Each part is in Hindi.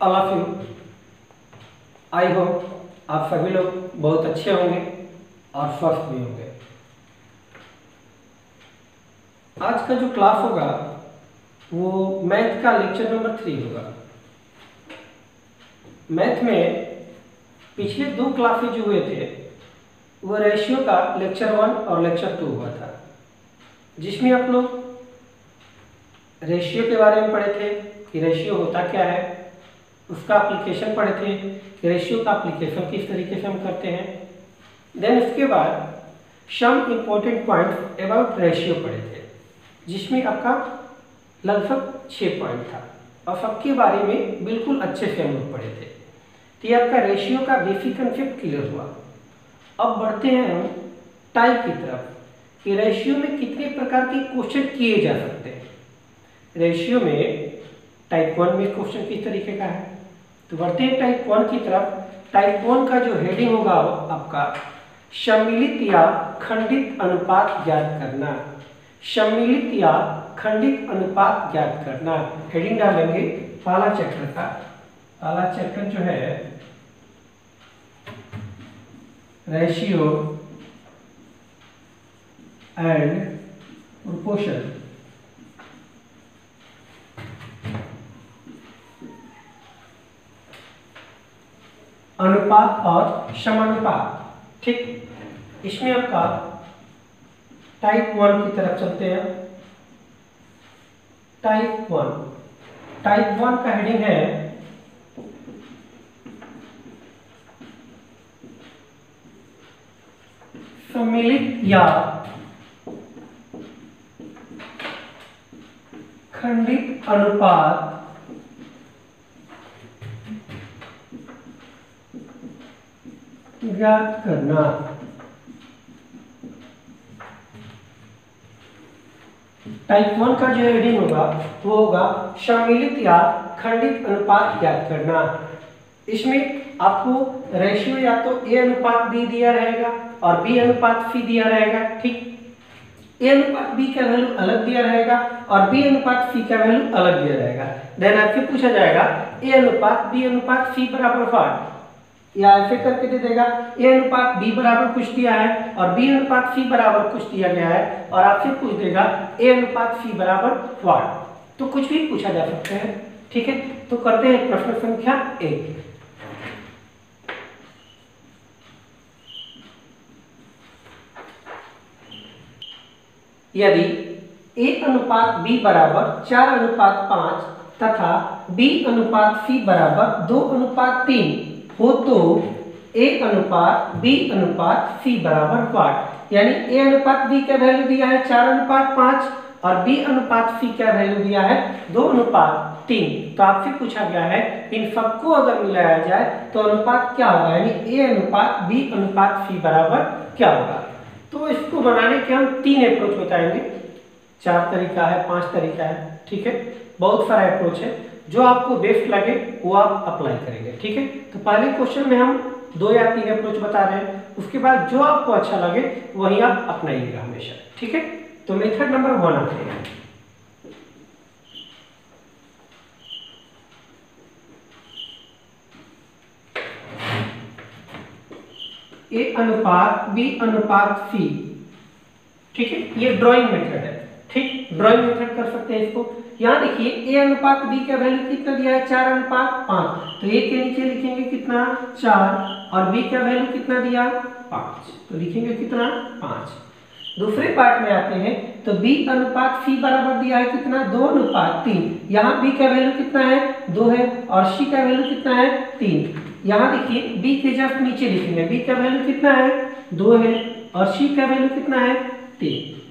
All of you. I hope आप सभी लोग बहुत अच्छे होंगे और स्वस्थ भी होंगे। आज का जो क्लास होगा वो मैथ का लेक्चर नंबर 3 होगा। मैथ में पिछले 2 क्लासेज जो हुए थे वो रेशियो का लेक्चर 1 और लेक्चर 2 हुआ था, जिसमें आप लोग रेशियो के बारे में पढ़े थे कि रेशियो होता क्या है, उसका एप्लीकेशन पढ़े थे कि रेशियो का एप्लीकेशन किस तरीके से हम करते हैं। देन उसके बाद some important points about ratio पढ़े थे, जिसमें आपका लगभग 6 पॉइंट था और सबके बारे में बिल्कुल अच्छे से हम लोग पढ़े थे। तो ये आपका रेशियो का बेसिक कंसेप्ट क्लियर हुआ। अब बढ़ते हैं हम टाइप की तरफ कि रेशियो में कितने प्रकार के क्वेश्चन किए जा सकते हैं। रेशियो में टाइप 1 में क्वेश्चन किस तरीके का है, तो बढ़ते हैं टाइप 1 की तरफ। टाइप 1 का जो हेडिंग होगा आपका सम्मिलित या खंडित अनुपात ज्ञात करना। सम्मिलित या खंडित अनुपात ज्ञात करना हेडिंग डालेंगे पहला चैप्टर का। पहला चैप्टर जो है रेशियो एंड प्रोपोर्शन। अनुपात और समानुपात। ठीक, इसमें आपका टाइप 1 की तरफ चलते हैं। टाइप 1 का हेडिंग है सम्मिलित या खंडित अनुपात ज्ञात करना। टाइप 1 का जो हेडिंग होगा वो होगा सम्मिलित या खंडित अनुपात ज्ञात करना। इसमें आपको रेशियो या तो ए अनुपात बी दिया रहेगा और बी अनुपात सी दिया रहेगा। ठीक, ए अनुपात बी का वैल्यू अलग दिया रहेगा और बी अनुपात सी का वैल्यू अलग दिया रहेगा। देन आपसे पूछा जाएगा ए अनुपात बी अनुपात सी बराबर व्हाट, या ऐसे करके दे देगा ए अनुपात बी बराबर कुछ दिया है और बी अनुपात सी बराबर कुछ दिया गया है और आपसे पूछ देगा ए अनुपात सी बराबर व्हाट। तो कुछ भी पूछा जा सकता है। ठीक है, तो करते हैं प्रश्न संख्या 1। यदि ए अनुपात बी बराबर 4 अनुपात 5 तथा बी अनुपात सी बराबर 2 अनुपात 3 हो तो ए अनुपात बी अनुपात सी बराबर व्हाट। यानी ए अनुपात बी का वैल्यू दिया है 4 अनुपात 5 और बी अनुपात सी का वैल्यू दिया है 2 अनुपात 3। तो आपसे पूछा गया है इन सबको अगर मिलाया जाए तो अनुपात क्या होगा, यानी ए अनुपात बी अनुपात सी बराबर क्या होगा। तो इसको बनाने के हम 3 अप्रोच बताएंगे। 4 तरीका है, 5 तरीका है। ठीक है, बहुत सारा अप्रोच है, जो आपको बेस्ट लगे वो आप अप्लाई करेंगे। ठीक है, तो पहले क्वेश्चन में हम 2 या 3 अप्रोच बता रहे हैं, उसके बाद जो आपको अच्छा लगे वही आप अपनाइएगा हमेशा। ठीक है, तो मेथड नंबर 1 आते हैं। ए अनुपात बी अनुपात सी। ठीक है, ये ड्राइंग मेथड है। ठीक, ड्राइंग मेथड कर सकते हैं इसको। यहाँ देखिए ए अनुपात बी का वैल्यू कितना दिया है 4 अनुपात 5, तो ए के नीचे लिखेंगे कितना 4 और बी का वैल्यू कितना दिया 5, तो लिखेंगे कितना 5। दूसरे पार्ट में आते हैं तो बी अनुपात सी बराबर दिया है कितना 2 अनुपात 3। यहाँ बी का वैल्यू कितना है 2 है और सी का वैल्यू कितना है 3। यहाँ देखिए बी के जस्ट नीचे लिखेंगे बी का वैल्यू कितना है 2 है और सी का वैल्यू कितना है 3।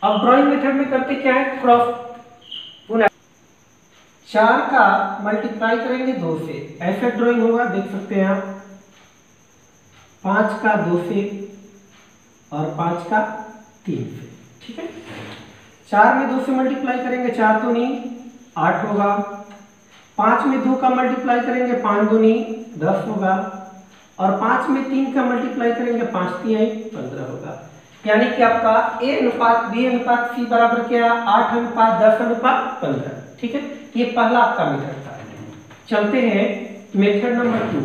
अब ड्राइंग मेथड में करते क्या है, क्रॉस पुनः 4 का मल्टीप्लाई करेंगे 2 से, ऐसा ड्राइंग होगा, देख सकते हैं आप। 5 का 2 से और 5 का 3 से। ठीक है, 4 में 2 से मल्टीप्लाई करेंगे 4 दूनी 8 होगा। 5 में 2 का मल्टीप्लाई करेंगे 5 दूनी 10 होगा और 5 में 3 का मल्टीप्लाई करेंगे 5 3 15 होगा। यानी कि आपका ए अनुपात बी अनुपात सी बराबर क्या 8 अनुपात 10 अनुपात 15। ठीक है, ये पहला आपका मेथड था। चलते हैं मेथड नंबर 2।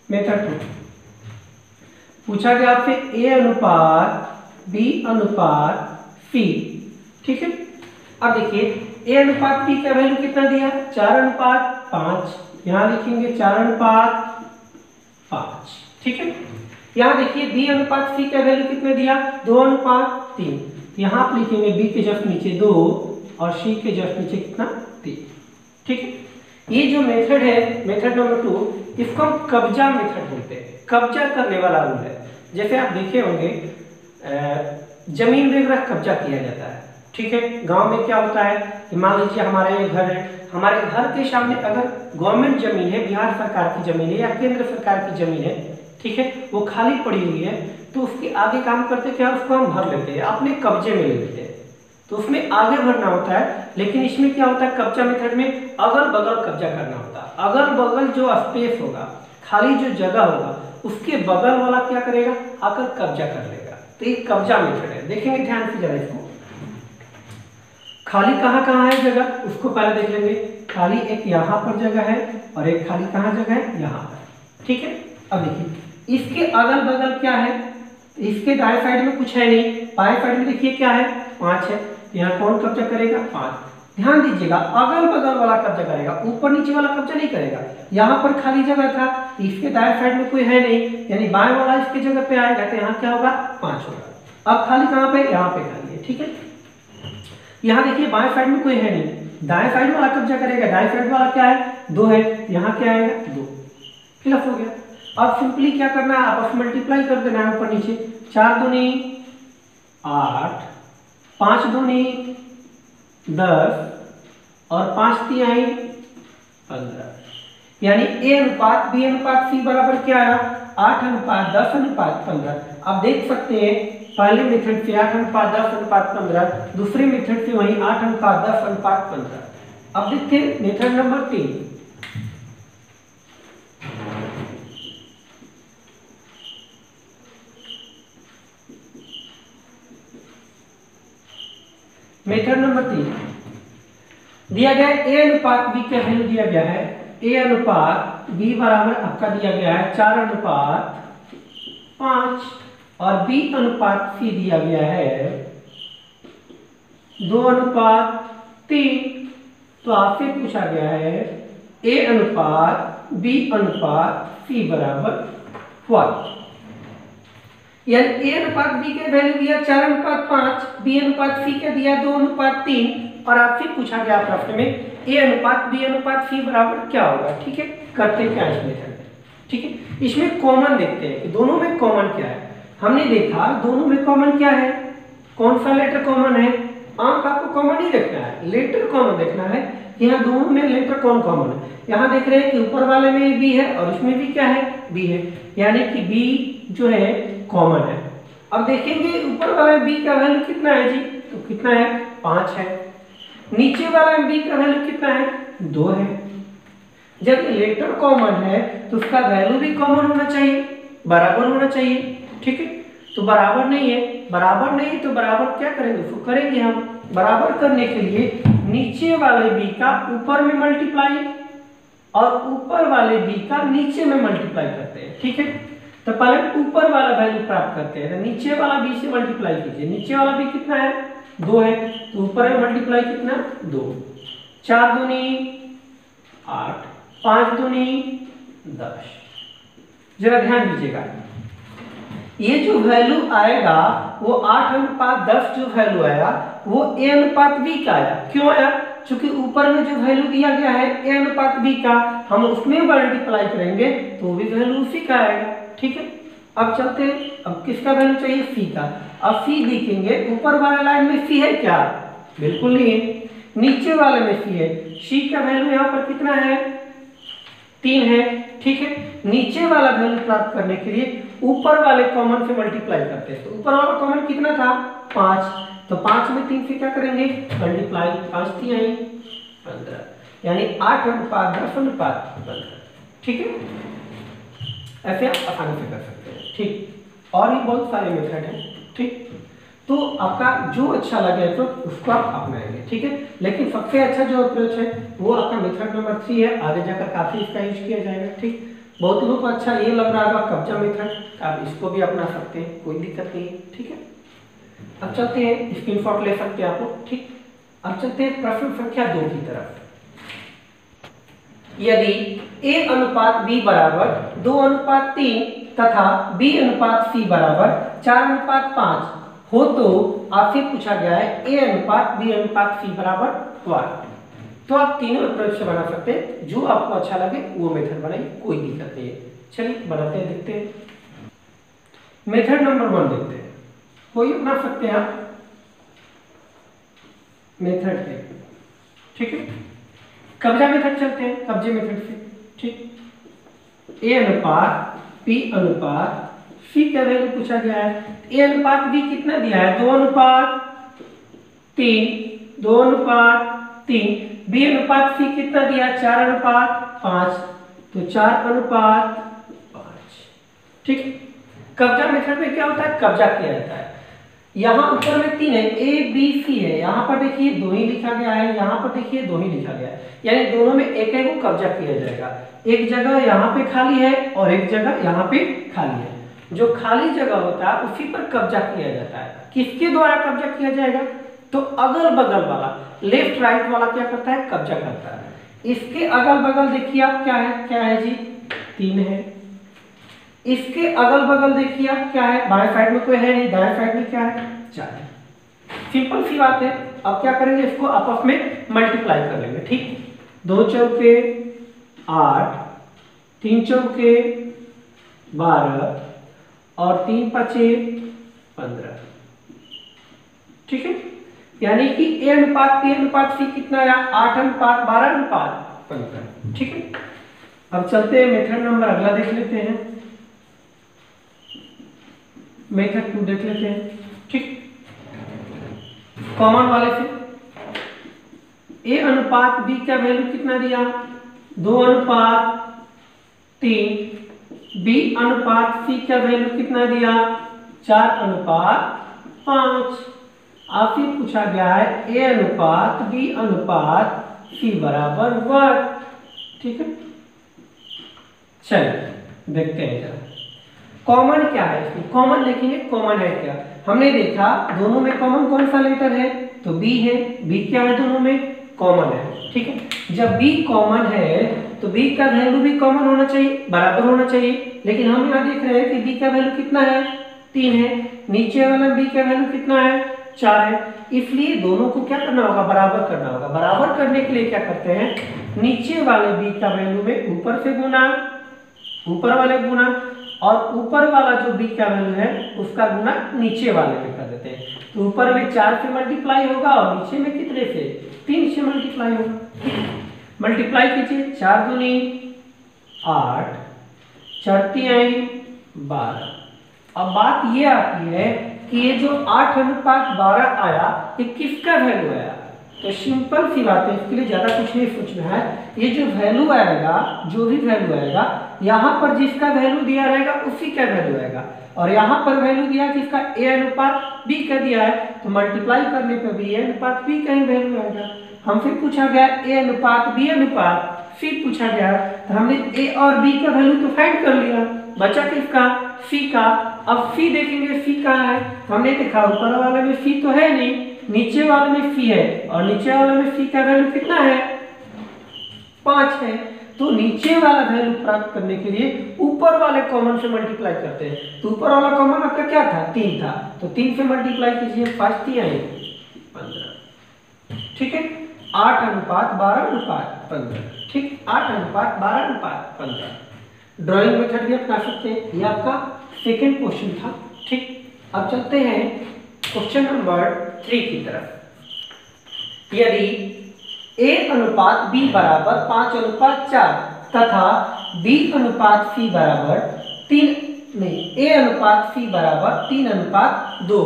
मेथड 2 पूछा गया आपसे ए अनुपात बी अनुपात सी, ठीक है। अब देखिए ए अनुपात बी का वैल्यू कितना दिया, 4:5, यहां लिखेंगे 4:5, ठीक है। यहाँ देखिए बी अनुपात सी का वैल्यू कितना दिया, 2:3, यहाँ आप लिखेंगे बी के जस्ट नीचे 2 और सी के जस्ट नीचे कितना 3, ठीक है। ये जो मेथड है मेथड नंबर 2, इसको हम कब्जा मेथड बोलते हैं, कब्जा करने वाला रूल है। जैसे आप देखे होंगे जमीन वगैरह कब्जा किया जाता है, ठीक है। गांव में क्या होता है कि मान लीजिए हमारे घर है, हमारे घर के सामने अगर गवर्नमेंट जमीन है, बिहार सरकार की जमीन है या केंद्र सरकार की जमीन है, ठीक है, वो खाली पड़ी हुई है, तो उसके आगे काम करते क्या, उसको हम भर लेते हैं, अपने कब्जे में ले लेते हैं, तो उसमें आगे भरना होता है। लेकिन इसमें क्या होता है, कब्जा मेथड में अगल बगल कब्जा करना होता है। अगल बगल जो स्पेस होगा, खाली जो जगह होगा, उसके बगल वाला क्या करेगा, आकर कब्जा कर लेगा। तो ये कब्जा मेथड है। देखेंगे ध्यान से जरा इसको, खाली कहाँ कहाँ है जगह, उसको पहले देख लेंगे। खाली एक यहाँ पर जगह है और एक खाली कहाँ जगह है, यहाँ पर, ठीक है। अब देखिए इसके अगल बगल क्या है, इसके दाएं साइड में कुछ है नहीं, बाएं साइड में देखिए क्या है, 5 है। यहाँ कौन कब्जा करेगा, 5। ध्यान दीजिएगा अगल बगल वाला कब्जा करेगा, ऊपर नीचे वाला कब्जा नहीं करेगा। यहाँ पर खाली जगह था, इसके दाएं साइड में कोई है नहीं, यानी बाएं वाला इसकी जगह पे आएगा, तो यहाँ क्या होगा, 5 होगा। अब खाली कहाँ पे, यहाँ पे खाली है, ठीक है। यहाँ देखिए बाएं साइड में कोई है नहीं, दाएं साइड वाला कब्जा करेगा, दाएं साइड वाला क्या है, 2 है, यहाँ क्या आएगा, 2, फिलअप हो गया। अब सिंपली क्या करना है, आपस में मल्टीप्लाई कर देना है ऊपर नीचे, 4 दूनी 8, 5 दूनी 10 और 5 तिहाई 15, यानी ए अनुपात बी अनुपात सी बराबर क्या आया, 8:10:15। आप देख सकते हैं पहले मेथड से 8:10:15, दूसरे मेथड से वही 8:10:15। अब देखते हैं मेथड नंबर 3। मेथड नंबर 3 दिया गया है ए अनुपात बी का वैल्यू दिया गया है, ए अनुपात बी बराबर आपका दिया गया है 4:5 और बी अनुपात सी दिया गया है 2:3। तो आपसे पूछा गया है ए अनुपात बी अनुपात सी बराबर 1, यानी ए अनुपात बी के वैल्यू दिया 4:5, बी अनुपात सी का दिया 2:3 और आपसे पूछा गया प्रश्न में ए अनुपात बी अनुपात सी बराबर क्या होगा, ठीक है। करते क्या इस मेथड में, ठीक है। इसमें कॉमन देखते हैं कि दोनों में कॉमन क्या है। हमने देखा दोनों में कॉमन क्या है, कौन सा लेटर कॉमन है, आंक आपको कॉमन नहीं देखना है, लेटर कॉमन देखना है। यहाँ दोनों में लेटर कौन कॉमन है, यहाँ देख रहे हैं कि ऊपर वाले में बी है और इसमें भी क्या है, बी है, यानी कि बी जो है कॉमन है। अब देखेंगे ऊपर वाले बी का वैल्यू कितना है जी, तो कितना है, 5 है। नीचे वाला बी का वैल्यू कितना है, 2 है। जब लेटर कॉमन है तो उसका वैल्यू भी कॉमन होना चाहिए, बराबर होना चाहिए, ठीक है। तो बराबर नहीं है, बराबर नहीं तो बराबर क्या करेंगे, उसको करेंगे हम बराबर करने के लिए नीचे वाले बी का ऊपर में मल्टीप्लाई और ऊपर वाले बी का नीचे में मल्टीप्लाई करते हैं, ठीक है। तो पहले ऊपर वाला वैल्यू प्राप्त करते हैं, तो नीचे वाला बी से मल्टीप्लाई कीजिए। नीचे वाला बी कितना है, 2 है, तो ऊपर में मल्टीप्लाई कितना, 2। 4 दूनी 8, 5 दूनी 10। जरा ध्यान दीजिएगा, ये जो वैल्यू आएगा वो 8:10 जो वैल्यू आया वो ए अनुपात बी का आया। क्यों आया, क्योंकि ऊपर में जो वैल्यू दिया गया है ए अनुपात बी का, हम उसमें मल्टीप्लाई करेंगे तो भी वैल्यू उसी का आएगा, ठीक है। अब चलते हैं, अब किसका वैल्यू चाहिए, सी का। अब सी देखेंगे ऊपर वाले लाइन में सी है क्या, बिल्कुल नहीं है। नीचे वाले में सी है, सी का वैल्यू यहाँ पर कितना है, 3 है, ठीक है। नीचे वाला वैल्यू प्राप्त करने के लिए ऊपर वाले कॉमन से मल्टीप्लाई करते हैं। तो ऊपर वाला कॉमन कितना था, 5, तो 5 में 3 से क्या करेंगे, मल्टीप्लाई, 5 तिहाई 15, यानी 8:10:15, ठीक है। ऐसे आप आसानी से कर सकते हैं, ठीक। और भी बहुत सारे मेथड हैं, ठीक। तो आपका जो अच्छा लगे अप्रोच उसको आप अपनाएंगे, ठीक है। लेकिन सबसे अच्छा जो अप्रोच है वो आपका मेथड नंबर 3 है, आगे जाकर काफी इसका यूज किया जाएगा, ठीक। बहुत लोगों को अच्छा ये लग रहा होगा कब्जा मेथड, आप इसको भी अपना सकते हैं, कोई दिक्कत नहीं है, ठीक है। अब चलते हैं, स्क्रीनशॉट ले सकते हैं आप लोग, ठीक। अब चलते हैं प्रश्न संख्या 2 की तरफ। यदि A अनुपात B बराबर 2:3 तथा B अनुपात C बराबर 4:5 हो तो आपसे पूछा गया है A अनुपात B अनुपात C बराबर 1। तो आप तीनों अप्रोच से बना सकते हैं, जो आपको अच्छा लगे वो मेथड बनाइए, कोई दिक्कत नहीं है। चलिए बनाते हैं, देखते हैं। मेथड नंबर 1 देखते हैं, कोई अपना सकते हैं आप मेथड पे, ठीक है। कब्जा मेथड चलते हैं, कब्जे मेथड से, ठीक। A अनुपात P अनुपात C का वैल्यू पूछा गया है। A अनुपात B कितना दिया है? 2:3, 2:3। B अनुपात C कितना दिया है? 4:5, तो 4:5, ठीक। कब्जा मेथड में क्या होता है? कब्जा किया जाता है। यहाँ ऊपर में 3 है, A B C है, यहाँ पर देखिए 2 ही लिखा गया है, यहाँ पर देखिए 2 ही लिखा गया है, यानी दोनों में एक एक को कब्जा किया जाएगा। एक जगह यहाँ पे खाली है और एक जगह यहाँ पे खाली है। जो खाली जगह होता है उसी पर कब्जा किया जाता है। किसके द्वारा कब्जा किया जाएगा? तो अगल बगल वाला, लेफ्ट राइट वाला क्या करता है? कब्जा करता है। इसके अगल बगल देखिए आप क्या है? क्या है जी? 3 है। इसके अगल बगल देखिए आप क्या है? बाएं साइड में कोई है नहीं, दाएं साइड में क्या है? 4 है। सिंपल सी बात है। अब क्या करेंगे? इसको आपस में मल्टीप्लाई कर लेंगे, ठीक। 2 चौके 8, 3 चौके 12 और 3 पचे 15, ठीक है। यानी कि A अनुपात P अनुपात C कितना आया? 8:12:15, ठीक है। अब चलते हैं मेथड नंबर अगला देख लेते हैं, मेथड 2 देख लेते हैं, ठीक। कॉमन वाले से A अनुपात B का वैल्यू कितना दिया? 2:3। B अनुपात C का वैल्यू कितना दिया? 4:5। आपसे पूछा गया है A अनुपात B अनुपात C बराबर 1, ठीक है। चलिए देखते हैं जरा कॉमन क्या है इसमें। कॉमन देखेंगे कॉमन है क्या। हमने देखा दोनों में कॉमन कौन सा लेटर है? तो B है। B क्या है? दोनों में कॉमन है, ठीक है। जब B कॉमन है तो B का वैल्यू भी कॉमन होना चाहिए, बराबर होना चाहिए। लेकिन हम यहाँ देख रहे हैं कि B का वैल्यू कितना है? 3 है। नीचे वाला B का वैल्यू कितना है? 4 है। इसलिए दोनों को क्या करना होगा? बराबर करना होगा। बराबर करने के लिए क्या करते हैं? नीचे वाले B का वैल्यू में ऊपर से गुना, ऊपर वाले गुना, और ऊपर वाला जो B का वैल्यू है उसका गुना नीचे वाले पे कर देते हैं। तो ऊपर में 4 से मल्टीप्लाई होगा और नीचे में कितने से? 3 से मल्टीप्लाई होगा। मल्टीप्लाई कीजिए, 4 दूनी 8, 4 तिहाई 12। अब बात ये आती है कि ये जो 8:12 आया ये किसका वैल्यू आया? तो सिंपल सी बात है, इसके लिए ज्यादा कुछ नहीं सोचना है। ये जो वैल्यू आएगा, जो भी वैल्यू आएगा, यहाँ पर जिसका वैल्यू दिया रहेगा उसी का वैल्यू आएगा। और यहाँ पर वैल्यू दिया किसका? A अनुपात B का दिया है, तो मल्टीप्लाई करने पर भी A अनुपात B का ही वैल्यू आएगा। हमसे पूछा गया A अनुपात B अनुपात C पूछा गया, तो हमने A और B का वैल्यू तो फाइंड कर लिया, बचा किसका? C का। अब C देखेंगे C कहाँ है? हमने देखा ऊपर वाले में C तो है नहीं, नीचे वाले में C है, और नीचे वाले में C का वैल्यू कितना है? 5 है। तो नीचे वाला वैल्यू प्राप्त करने के लिए ऊपर वाले कॉमन से मल्टीप्लाई करते हैं। तो ऊपर वाला कॉमन आपका क्या था? 3 था, तो 3 से मल्टीप्लाई कीजिए, 5 तिहाई 15, ठीक है। 8:12:15, ठीक। 8:12:15 ड्राइंग मेथड भी अपना सकते हैं। ये आपका सेकेंड क्वेश्चन था, ठीक। अब चलते हैं क्वेश्चन नंबर 3 की तरफ। यदि A अनुपात B बराबर 5:4 तथा B अनुपात C बराबर 3 नहीं A अनुपात C बराबर 3:2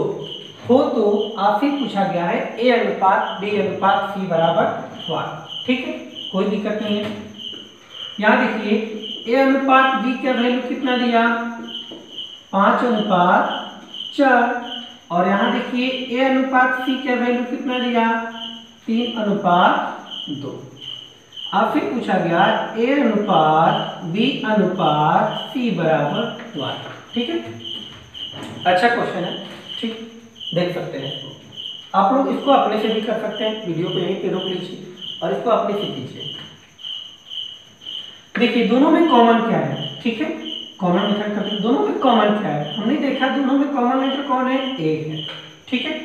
हो तो आपसे पूछा गया है A अनुपात B अनुपात C बराबर 1, ठीक है। कोई दिक्कत नहीं है। यहाँ देखिए A अनुपात B का वैल्यू कितना दिया? 5:4, और यहाँ देखिए ए अनुपात सी का वैल्यू कितना दिया, 3:2। अब फिर पूछा गया ए अनुपात बी अनुपात सी बराबर 1। ठीक है, अच्छा क्वेश्चन है। ठीक, देख सकते हैं आप लोग, इसको अपने से भी कर सकते हैं। वीडियो को यहीं पे रोक लीजिए और इसको अपने से कीजिए। देखिए दोनों में कॉमन क्या है, ठीक है, कॉमन मेथड करते हैं। दोनों में कॉमन क्या है, हमने देखा दोनों में कॉमन लेटर कौन है, ए है। ठीक है,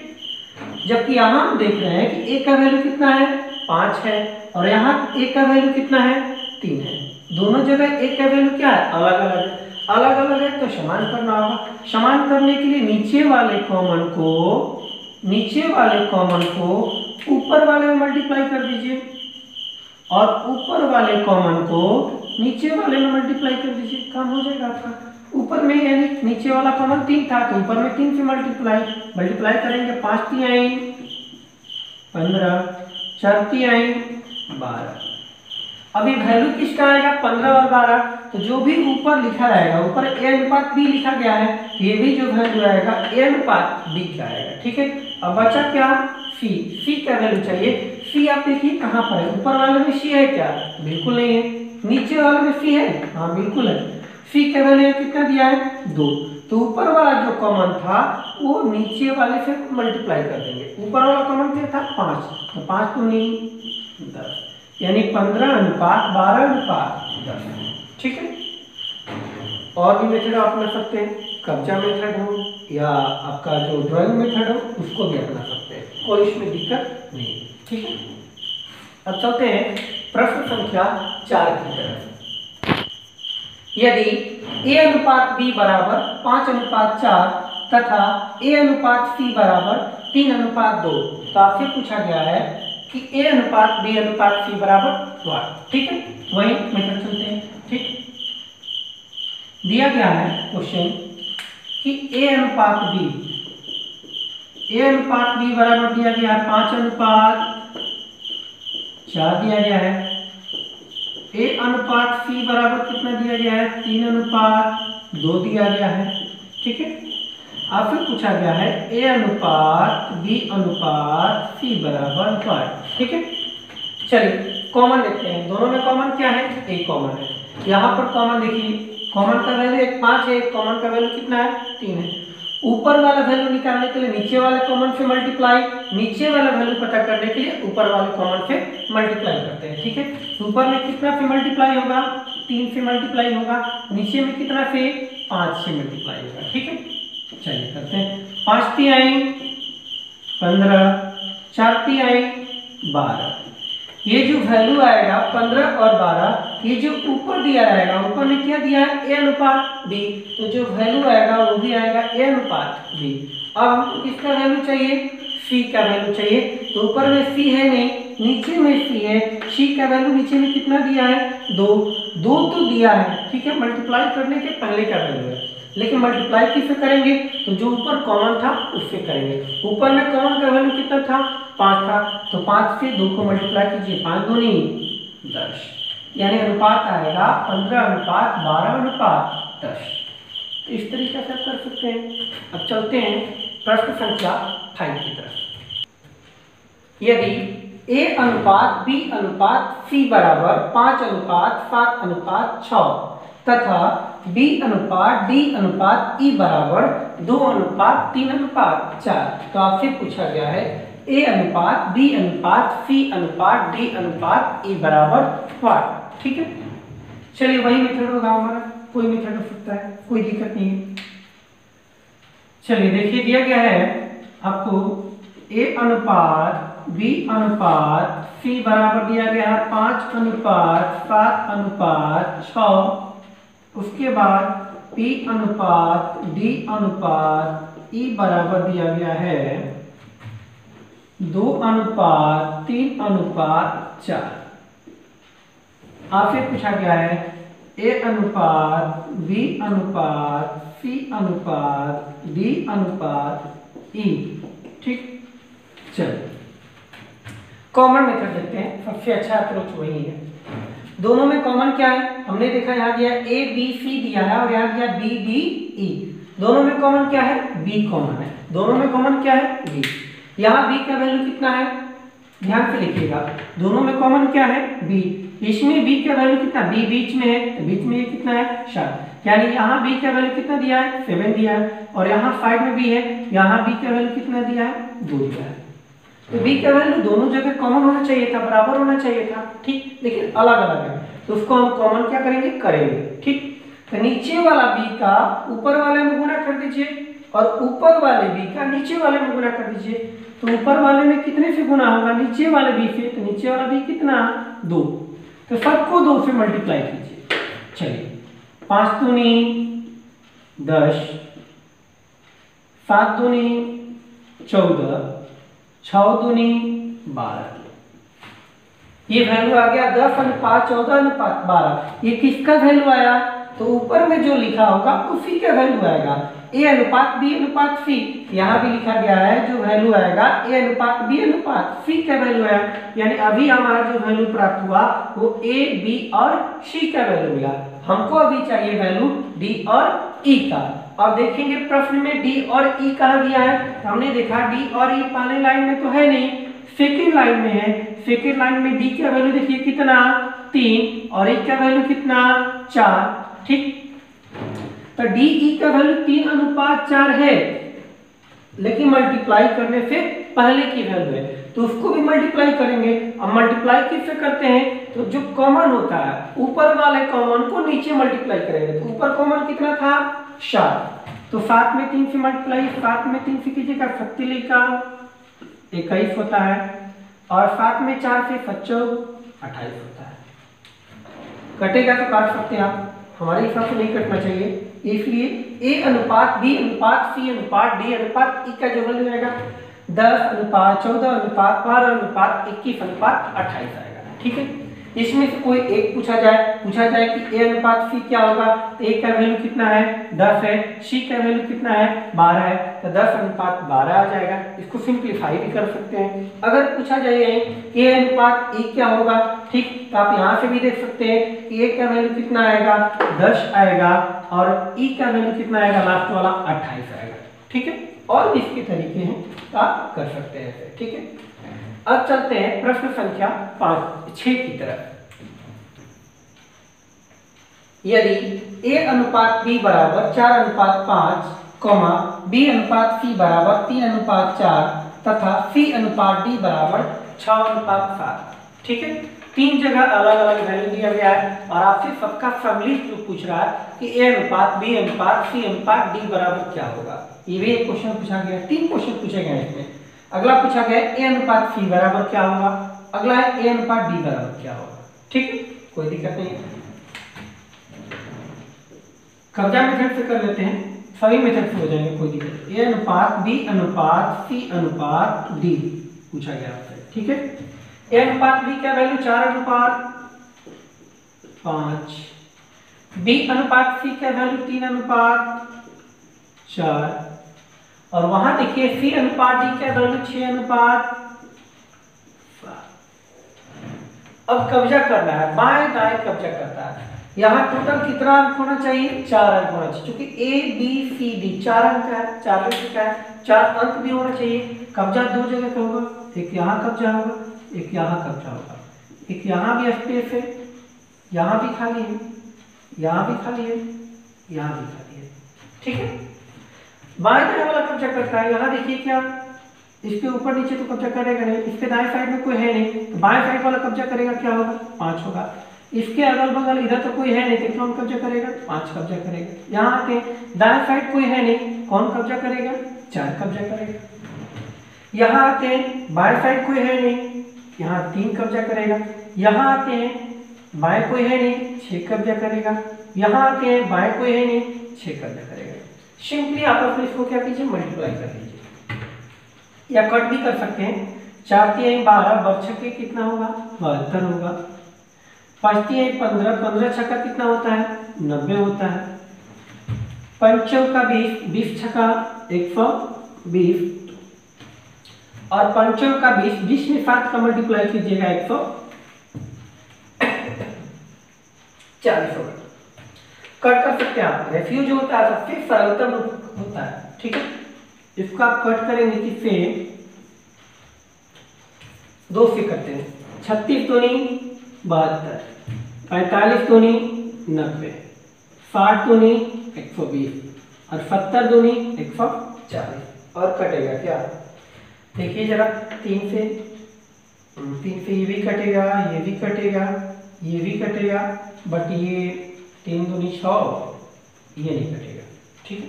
जबकि यहाँ हम देख रहे हैं कि ए का वैल्यू कितना है, 5 है, और यहाँ ए का वैल्यू कितना है, 3 है। दोनों जगह ए का वैल्यू क्या है, अलग अलग है। अलग अलग है तो समान करना होगा। समान करने के लिए नीचे वाले कॉमन को ऊपर वाले में मल्टीप्लाई कर दीजिए, और ऊपर वाले कॉमन को नीचे वाले में मल्टीप्लाई कर दीजिए, काम हो जाएगा आपका। ऊपर में यानी नीचे वाला कॉमन 3 था तो ऊपर में 3 से मल्टीप्लाई करेंगे। 5 3 15, 4 3 12। अभी वैल्यू किसका आएगा, 15 और 12। तो जो भी ऊपर लिखा रहेगा, ऊपर ए अनुपात बी लिखा गया है, ये भी जो वैल्यू आएगा ए अनुपात बी का आएगा। ठीक है, अब बचा क्या, सी का वैल्यू चाहिए। सी आप देखिए कहाँ पर है, ऊपर वाले में सी है क्या, बिल्कुल नहीं है। नीचे वाले में सी है, हाँ बिल्कुल है। सी का वैल्यू कितना दिया है, 2। तो ऊपर वाला जो कॉमन था वो नीचे वाले से मल्टीप्लाई कर देंगे। ऊपर वाला कॉमन क्या था, 5, तो 5 दूनी 10, यानी 15:12:10। ठीक है, और भी मेथड आप अपना सकते हैं, कब्जा मेथड हो या आपका जो ड्राइंग मेथड हो उसको भी अपना सकते हैं, कोई इसमें दिक्कत नहीं है। ठीक है, अब चलते हैं प्रश्न संख्या 4 की तरफ। यदि ए अनुपात बी बराबर 5:4 तथा ए अनुपात सी बराबर 3:2, तो आपसे पूछा गया है कि ए अनुपात बी अनुपात सी बराबर 1। ठीक है, वही मेथड चलते हैं। ठीक, दिया गया है क्वेश्चन कि ए अनुपात बी बराबर दिया गया है 5:4 दिया गया है। ए अनुपात सी बराबर कितना दिया गया है, 3:2 दिया गया है। ठीक है, आपसे पूछा गया है ए अनुपात बी अनुपात सी बराबर 5। ठीक है, चलिए कॉमन देखते हैं। दोनों में कॉमन क्या है, ए कॉमन है। यहाँ पर कॉमन देखिए, कॉमन का वैल्यू 5 है, कॉमन का वैल्यू कितना है, 3 है। ऊपर वाला वैल्यू निकालने के लिए नीचे वाले कॉमन से मल्टीप्लाई, नीचे वाला वैल्यू पता करने के लिए ऊपर वाले कॉमन से मल्टीप्लाई करते हैं। ठीक है, ऊपर में कितना से मल्टीप्लाई होगा, 3 से मल्टीप्लाई होगा। नीचे में कितना से, 5 से मल्टीप्लाई होगा। ठीक है, चलिए करते हैं। 5 3 15, 4 3 12। ये जो वैल्यू आएगा 15 और 12, ये जो ऊपर दिया रहेगा, ऊपर में क्या दिया है, ए अनुपात बी, तो जो वैल्यू आएगा वो भी आएगा ए अनुपात बी। अब हमको किसका वैल्यू चाहिए, सी का वैल्यू चाहिए। तो ऊपर में सी है नहीं, नीचे में सी है। सी का वैल्यू नीचे में कितना दिया है, 2 तो दिया है। ठीक है, मल्टीप्लाई करने के पहले का वैल्यू है, लेकिन मल्टीप्लाई किससे करेंगे, तो जो ऊपर कॉमन था उससे करेंगे। ऊपर में कॉमन का वैल्यू कितना था, 5 था, तो 5 से 2 को मल्टीप्लाई कीजिए, 5 दूनी 10, यानी अनुपात आएगा 15:12:10। इस तरीके से आप कर सकते हैं। अब चलते हैं प्रश्न संख्या 5 की तरफ। यदि ए अनुपात बी अनुपात सी बराबर 5:7:6 तथा बी अनुपात डी अनुपात ई बराबर 2:3:4, तो आपसे पूछा गया है ए अनुपात बी अनुपात सी अनुपात डी अनुपात ई बराबर 5। ठीक है, चलिए वही मेथड होगा हमारा, कोई मेथड हो सकता है, कोई दिक्कत नहीं है। चलिए देखिए, दिया गया है आपको ए अनुपात बी अनुपात सी बराबर दिया गया है 5:7:6। उसके बाद पी अनुपात डी अनुपात ई बराबर दिया गया है 2:3:4। आपसे पूछा गया है ए अनुपात बी अनुपात सी अनुपात डी अनुपात ई। ठीक, चलो कॉमन मेथड देखते हैं। सबसे अच्छा अप्रोच वही है। दोनों में कॉमन क्या है, हमने देखा यहाँ दिया ए बी सी दिया है और यहाँ दिया बी डी ई। दोनों में कॉमन क्या है, बी कॉमन है। दोनों में कॉमन क्या है b। यहाँ b का वैल्यू कितना है, ध्यान से लिखिएगा, दोनों में कॉमन क्या है b। इसमें b का वैल्यू कितना, b बीच में है तो बीच में ये कितना है 7, यानी यहाँ b का वैल्यू कितना दिया है 7 दिया है, और यहाँ साइड में b है, यहाँ b का वैल्यू कितना दिया है 2 दिया है। तो b का वैल्यू दोनों जगह कॉमन होना चाहिए था, बराबर होना चाहिए था, ठीक, लेकिन अलग अलग है, तो उसको हम कॉमन क्या करेंगे, ठीक। तो नीचे वाला b का ऊपर वाले में गुना कर दीजिए और ऊपर वाले b का नीचे वाले में गुना कर दीजिए। तो ऊपर वाले में कितने से गुना होगा, नीचे वाले b से, तो नीचे वाला b कितना 2, तो सबको 2 से मल्टीप्लाई कीजिए। चलिए 5 दूनी 10, 7 दूनी 14, 6 दूनी 12, ये वैल्यू आ गया 10:14:12। ये किसका वैल्यू आया, तो ऊपर में जो लिखा होगा उसी का वैल्यू आएगा, a अनुपात b अनुपात c। यहाँ भी लिखा गया है जो वैल्यू आएगा a अनुपात b अनुपात c का वैल्यू है, यानी अभी हमारा जो वैल्यू प्राप्त हुआ वो a b और c का वैल्यू मिला। हमको अभी चाहिए वैल्यू d और e का। अब देखेंगे प्रश्न में d और e कहाँ दिया है, तो हमने देखा d और e पहले लाइन में तो है नहीं, सेकेंड लाइन में है। सेकेंड लाइन में d का वैल्यू देखिए कितना 3 और e का वैल्यू कितना 4, ठीक। तो डी ई का वैल्यू 3:4 है, लेकिन मल्टीप्लाई करने से पहले की वैल्यू है, तो उसको भी मल्टीप्लाई करेंगे। अब मल्टीप्लाई किससे करते हैं, तो जो कॉमन होता है ऊपर वाले कॉमन को नीचे मल्टीप्लाई करेंगे। तो ऊपर कॉमन कितना था 7, तो 7 में 3 से मल्टीप्लाई, 7 में 3 से कीजिएगा 27 का 21 होता है, और 7 में 4 से 28 होता है। कटेगा तो काट सकते हैं आप, हमारे हिसाब से नहीं कटना चाहिए, इसलिए a अनुपात b अनुपात c अनुपात d अनुपात e का जो वैल्यू आएगा 10:14:12:21:28 आएगा, ठीक है। इसमें से कोई एक पूछा जाए कि a अनुपात c क्या होगा, तो a का वैल्यू कितना है 10 है, c का वैल्यू कितना है 12 है, तो 10:12 आ जाएगा। इसको सिंप्लीफाई भी कर सकते हैं। अगर पूछा जाए a अनुपात e क्या होगा, ठीक, तो आप यहाँ से भी देख सकते हैं कि a का वैल्यू कितना आएगा 10 आएगा, और e का वैल्यू कितना आएगा लास्ट वाला 28 आएगा, ठीक है। और इसके तरीके हैं तो आप कर सकते हैं, ठीक है। अब चलते हैं प्रश्न संख्या 6 की तरफ। यदि a अनुपात b बराबर 4:5, b अनुपात c बराबर 3:4 तथा c अनुपात d बराबर 6:7, ठीक है। 3 जगह अलग अलग वैल्यू दिया गया है और आपसे सबका सम्मिलित रूप पूछ रहा है कि a अनुपात b अनुपात c अनुपात d बराबर क्या होगा। ये भी एक क्वेश्चन पूछा गया, 3 क्वेश्चन पूछे गए इसमें। अगला पूछा गया a अनुपात c बराबर क्या होगा, अगला है a अनुपात d बराबर क्या होगा, ठीक है, कोई दिक्कत नहीं है। कब्जा मेथड से कर लेते हैं, सभी मेथड से हो जाएंगे, कोई दिक्कत। a अनुपात b अनुपात c अनुपात d पूछा गया आपसे, ठीक है। a अनुपात b का वैल्यू 4:5, b अनुपात c का वैल्यू 3:4, और वहां देखिए c अनुपात d का वैल्यू 6:7। अब कब्जा करना है, बाएं दाएं कब्जा करता है। यहाँ टोटल कितना अंक होना चाहिए, 4 अंक होना चाहिए, क्योंकि a b c d 4 अंक है, 4 का है, 4 अंक भी होना चाहिए। कब्जा 2 जगह का होगा, एक यहाँ कब्जा होगा, एक यहाँ कब्जा होगा, एक यहाँ भी स्पेस है, यहाँ भी खाली है, यहाँ भी खाली है, यहाँ भी खाली है, ठीक है। बाएं दाएं वाला कब्जा करता है। यहाँ देखिए क्या, इसके ऊपर नीचे तो कब्जा करेगा नहीं, इसके दाएं साइड में कोई है नहीं, तो बाएं साइड वाला कब्जा करेगा, क्या होगा 5 होगा। इसके अगल बगल इधर तो कोई है नहीं, तो कौन कब्जा करेगा 5 कब्जा करेगा। यहाँ आते दाएं साइड कोई है नहीं, कौन कब्जा करेगा 4 कब्जा करेगा। यहाँ आते हैं बाएं साइड कोई है नहीं, यहाँ 3 कब्जा करेगा। यहाँ आते हैं बाएं कोई है नहीं, 6 कब्जा करेगा। यहाँ आते हैं बाएं कोई है नहीं, 6 कब्जा करेगा। सिंपली आपस में इसको क्या कीजिए, मल्टीप्लाई कर दीजिए या कट भी कर सकते हैं। 4 3 12, बच्चे के कितना होगा 72 होगा। 5 3 15, 15 छक्का कितना होता है 90 होता है। 5 चौका 20, 20 छक्का 120, और 5 चौका 20, 20 में 7 का मल्टीप्लाई कीजिएगा 140 होगा। कट कर सकते हैं आप। रेशियो जो होता है सबसे सरलतम रूप होता है, ठीक है। इसको आप कट करेंगे किससे, 2 से करते हैं। 36 दूनी 72, 45 दूनी 90, 60 दूनी 120 और 70 दूनी 140 और कटेगा क्या, देखिए जरा 3 से ये भी कटेगा, ये भी कटेगा, ये भी कटेगा, बट ये 3 दूनी 6, ये नहीं कटेगा। ठीक है,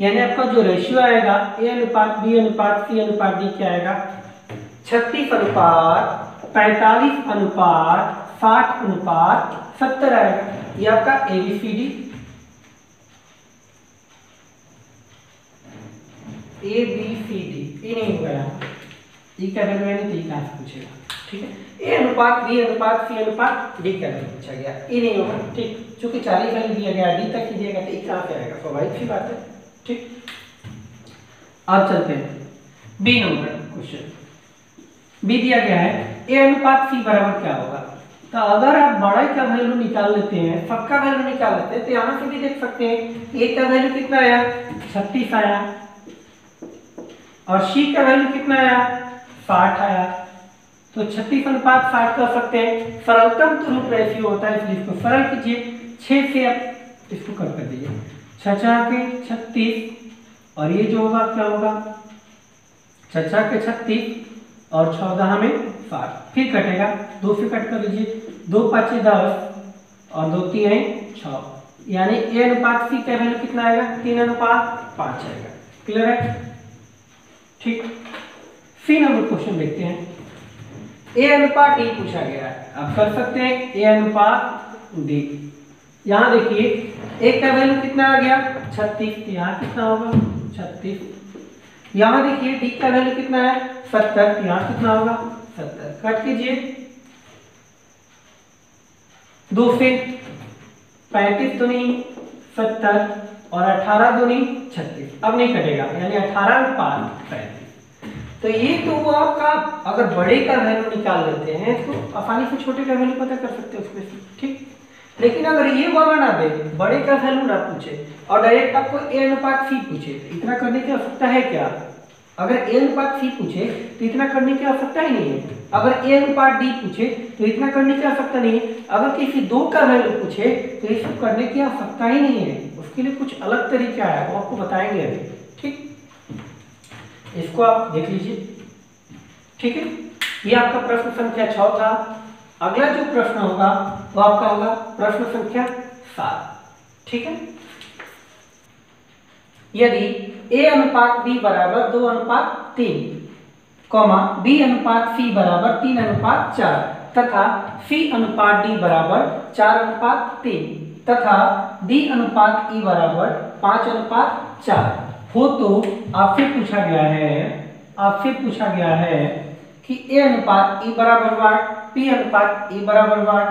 यानी आपका जो रेशियो आएगा ए अनुपात बी अनुपात सी अनुपात डी क्या आएगा, 36 अनुपात 45 अनुपात 60 अनुपात 70 आएगा। ये आपका ABCD ये नहीं होगा यहाँ, ई का वैल्यू यानी डी कहाँ से पूछेगा। ठीक है, ए अनुपात बी अनुपात सी अनुपात डी का वैल्यू पूछा गया, ई नहीं होगा। ठीक, चूंकि 40 वैल्यू दिया गया, डी तक ही दिया गया, तो ई कहाँ से आएगा, स्वाभाविक सी बात है। ठीक, अब चलते हैं बी नंबर क्वेश्चन। बी दिया गया है ए अनुपात सी बराबर क्या होगा। तो अगर आप बड़ा का वैल्यू निकाल लेते हैं, सबका वैल्यू निकाल लेते हैं, तो यहाँ से भी देख सकते हैं ए का वैल्यू कितना आया, 36 आया, और सी का वैल्यू कितना आया, 60 आया। तो 36 अनुपात 60 कर सकते हैं। सरलतम तो रूप रेशियो होता है, इसलिए इसको सरल कीजिए। 6 से आप इसको कट कर दीजिए, 6 के 36, और ये जो होगा क्या होगा, 6 के 36 और 14 में 60, फिर कटेगा, 2 से कट कर लीजिए, 2 5 10 और 2 3 6, यानी ए अनुपात सी का वैल्यू कितना आएगा, 3 अनुपात 5 आएगा। क्लियर है। ठीक, सी नंबर क्वेश्चन देखते हैं। ए अनुपात डी पूछा गया है, आप कर सकते हैं ए अनुपात डी। यहाँ देखिए ए का वैल्यू कितना आ गया, 36, यहाँ कितना होगा 36। यहाँ देखिए डी का वैल्यू कितना है, 70, यहाँ कितना होगा 70। कट कीजिए, 2 से 35 दूनी 70 और 18 दूनी 36, अब नहीं कटेगा, यानी 18 अनुपात 35। तो ये तो वो आपका, अगर बड़े का वैल्यू निकाल लेते हैं तो आसानी से छोटे का वैल्यू पता कर सकते हैं उसमें से। ठीक, लेकिन अगर ये वाला ना दे, बड़े का वैल्यू ना पूछे और डायरेक्ट आपको ए अनुपात सी पूछे, तो इतना करने की आवश्यकता है क्या। अगर ए अनुपात सी पूछे तो इतना करने की आवश्यकता ही नहीं है। अगर ए अनुपात डी पूछे तो इतना करने की आवश्यकता नहीं है। अगर किसी 2 का वैल्यू पूछे तो ये सब करने की आवश्यकता ही नहीं है। उसके लिए कुछ अलग तरीका है, वो आपको बताएंगे अभी। ठीक, इसको आप देख लीजिए। ठीक है, ये आपका प्रश्न संख्या 6 था। अगला जो प्रश्न होगा वो आपका होगा प्रश्न संख्या 7। ठीक है, यदि ए अनुपात बी बराबर 2 अनुपात 3, बी अनुपात सी बराबर 3 अनुपात 4 तथा सी अनुपात डी बराबर 4 अनुपात 3 तथा डी अनुपात ई बराबर 5 अनुपात 4 हो, तो आपसे पूछा गया है कि ए अनुपात ई बराबर वाट, पी अनुपात ई बराबर वाट,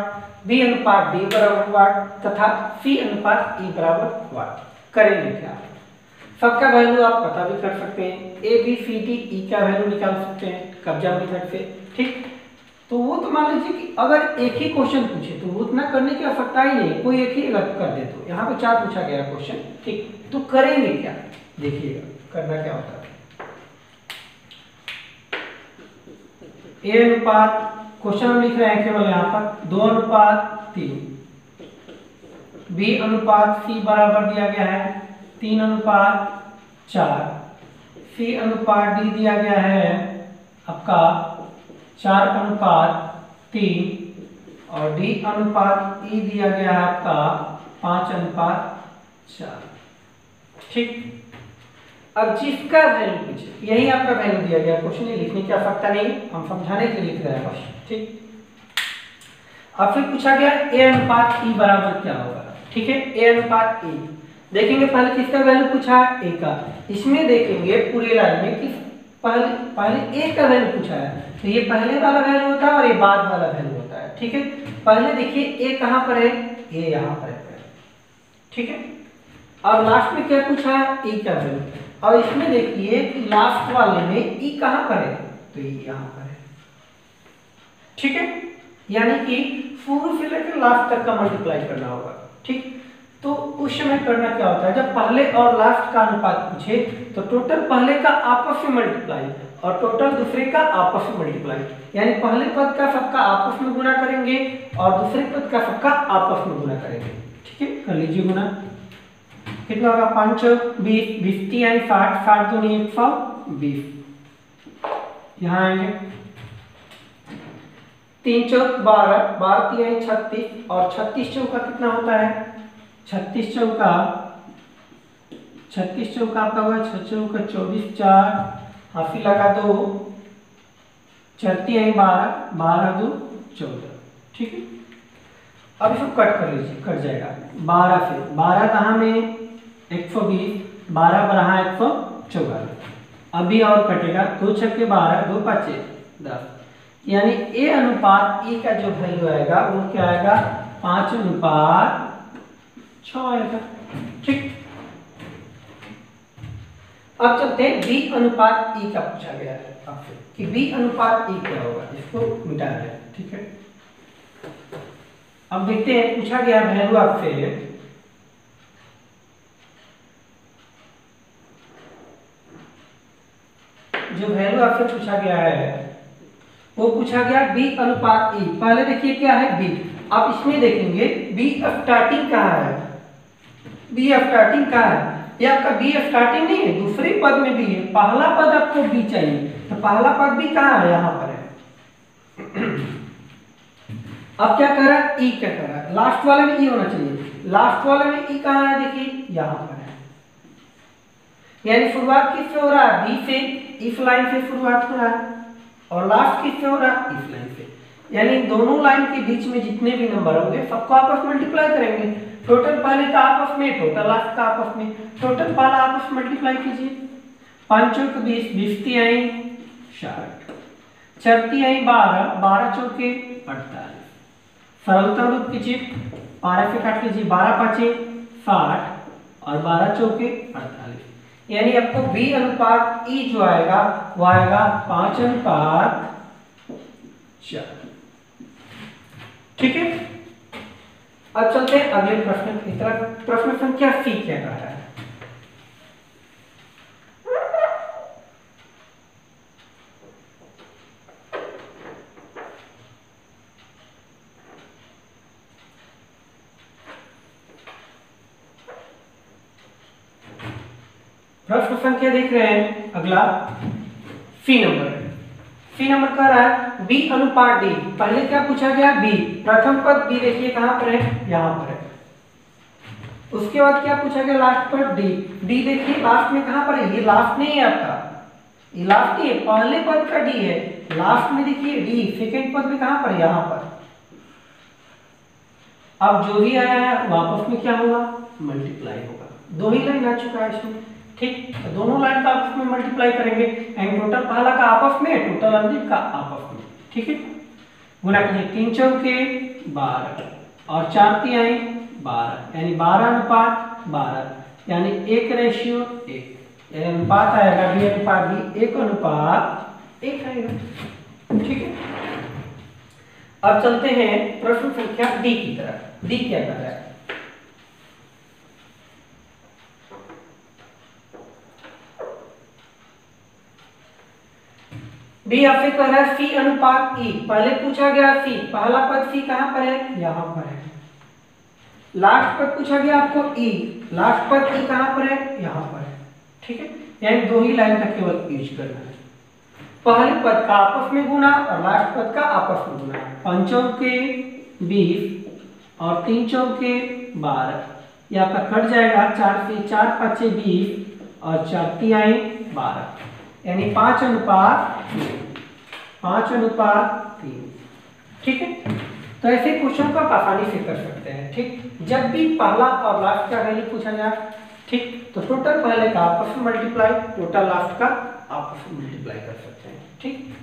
बी अनुपात डी बराबर वाट तथा सी अनुपात ई बराबर वाट। करेंगे क्या, सबका वैल्यू आप पता भी कर सकते हैं, A B C D E का वैल्यू निकाल सकते हैं कब्जा मेथड से। ठीक, तो वो तो मान लीजिए कि अगर एक ही क्वेश्चन पूछे तो वो उतना करने की आवश्यकता ही नहीं, कोई एक ही गलत कर दे। तो यहाँ पे 4 पूछा गया क्वेश्चन। ठीक, तो करेंगे क्या, देखिएगा करना क्या होता है। ए अनुपात, क्वेश्चन हम लिख रहे हैं केवल यहाँ पर 2 अनुपात 3, बी अनुपात सी बराबर दिया गया है 3 अनुपात 4, सी अनुपात डी दिया गया है आपका 4 अनुपात 3 और डी अनुपात ई दिया गया है आपका 5 अनुपात 4। ठीक, अब जिसका वैल्यू पूछे, यही आपका वैल्यू दिया गया, क्वेश्चन लिखने की आवश्यकता नहीं, हम समझाने के लिए लिख रहे हैं बस। ठीक, अब फिर पूछा गया ए अनुपात ई बराबर क्या होगा। ठीक है, ए अनुपात ई देखेंगे, पहले किसका वैल्यू पूछा है, ए का। इसमें देखेंगे पूरे लाइन में कि पहले ए का वैल्यू पूछा है, तो ये पहले वाला वैल्यू होता है और ये बाद वाला वैल्यू होता है। ठीक है, पहले देखिए ए कहाँ पर है, ए यहाँ पर है। ठीक है, और लास्ट में क्या पूछा है, ई का वैल्यू। और इसमें देखिए लास्ट वाले में ई कहाँ पर है, तो ई यहाँ पर है। ठीक है, यानी कि शुरू से लेकर लास्ट तक का मल्टीप्लाई करना होगा। ठीक, तो तो उस समय करना क्या होता है, जब पहले और लास्ट का अनुपात पूछे तो टोटल पहले का आपस में मल्टीप्लाई और टोटल दूसरे का आपस में मल्टीप्लाई, यानी पहले पद का सबका आपस में गुना करेंगे और दूसरे पद का सबका आपस में गुना करेंगे। ठीक है, कर लीजिए गुना। कितना होगा, 5 20 20 3 60 60 दूनी 120। यहाँ आएंगे 3 चौक 12 12 3 36 और 36 चौका कितना होता है, 36 चौका आपका हुआ 6 चौका 24 4 हाफी लगा 2 4 3 12 12 2 14। ठीक है, अब इसको कट कर लीजिए, कट जाएगा 12 से 12 कहाँ में 120 12 पर 144। अभी और कटेगा 2 छक्के 12 2 5 10, यानी ए अनुपात ई का जो वैल्यू आएगा वो क्या आएगा 5:6 आएगा। ठीक, अब चलते हैं बी अनुपात ई का पूछा गया है आपसे कि बी अनुपात ई क्या होगा, इसको मिटा दें। ठीक है, अब देखते हैं पूछा गया वैल्यू आपसे जो वैल्यू आपसे पूछा गया है वो पूछा गया बी अनुपात ई। पहले देखिए क्या है बी, अब इसमें देखेंगे बी स्टार्टिंग कहाँ है, बी स्टार्टिंग कहाँ है, ये आपका बी स्टार्टिंग नहीं है, दूसरे पद में भी है, पहला पद आपको बी चाहिए तो पहला पद भी कहाँ है, यहाँ पर है। अब क्या कर रहा है, ई क्या कर रहा है, लास्ट वाले में ई होना चाहिए, लास्ट वाले में ई कहाँ है, देखिए यहाँ पर है, यानी शुरुआत किससे हो रहा है, बी से, इस लाइन से शुरुआत हो रहा है और लास्ट किससे हो रहा है, इस लाइन से, यानी दोनों लाइन के बीच में जितने भी नंबर होंगे सबको आपस में मल्टीप्लाई करेंगे, टोटल पहले का आपस में, टोटल लास्ट का आपस में, टोटल पहला आपस में मल्टीप्लाई कीजिए, 5 चौक 20 20 3 60 4 3 12 12 चौके 48, सरलतम रूप कीजिए, 12 से काट लीजिए, 12 5 60 और 12 चौके 48, यानी आपको बी अनुपात ई जो आएगा वो आएगा 5:4। ठीक है, अब चलते हैं अगले प्रश्न की तरफ। प्रश्न संख्या सी क्या कह रहा है, प्रश्न संख्या देख रहे हैं अगला सी नंबर है। सी नंबर कह रहा है बी अनुपात डी, पहले क्या पूछा गया बी, प्रथम पद बी देखिए कहां पर है, यहां पर है, उसके बाद क्या पूछा गया लास्ट पद डी, डी देखिए लास्ट में कहां पर है, ये लास्ट नहीं है आपका, ये लास्ट नहीं है, पहले पद का डी है, लास्ट में देखिए डी, सेकंड पद में कहां पर है, यहां पर। अब जो भी आया है वापस में क्या होगा, मल्टीप्लाई होगा, दो ही लाइन आ चुका है इसमें। ठीक, तो दोनों लाइन का आपस में मल्टीप्लाई करेंगे एंड टोटल पहला का आपस में, टोटल अंतिम का आपस में। ठीक है, गुना कीजिए, 3 चौके 12 और 4 तिहाई 12, यानी 12:12, यानी 1:1, यानी अनुपात आएगा बी अनुपात बी 1:1 आएगा। ठीक है, अब चलते हैं प्रश्न संख्या डी की तरफ। डी क्या कर रहा है, डी आपसे कह रहा है सी अनुपात ई, पहले पूछा गया सी, पहला पद सी कहां पर है, यहां पर है, लास्ट पद पूछा गया आपको ई, लास्ट पद ई कहां पर है, यहां पर है। ठीक है, यानी दो ही लाइन का केवल यूज करना है, पहले पद का आपस में गुना और लास्ट पद का आपस में गुना, 5 चौके 20 और 3 चौके 12, ये आपका कट जाएगा, 4 से 4 5 20 और 4 तिहाई 12, यानी 5:3। ठीक है, तो ऐसे क्वेश्चन को आप आसानी से कर सकते हैं। ठीक, जब भी पहला और लास्ट का वैल्यू पूछा जाए, ठीक, तो टोटल पहले का आपस में मल्टीप्लाई, टोटल लास्ट का आपस में मल्टीप्लाई कर सकते हैं। ठीक।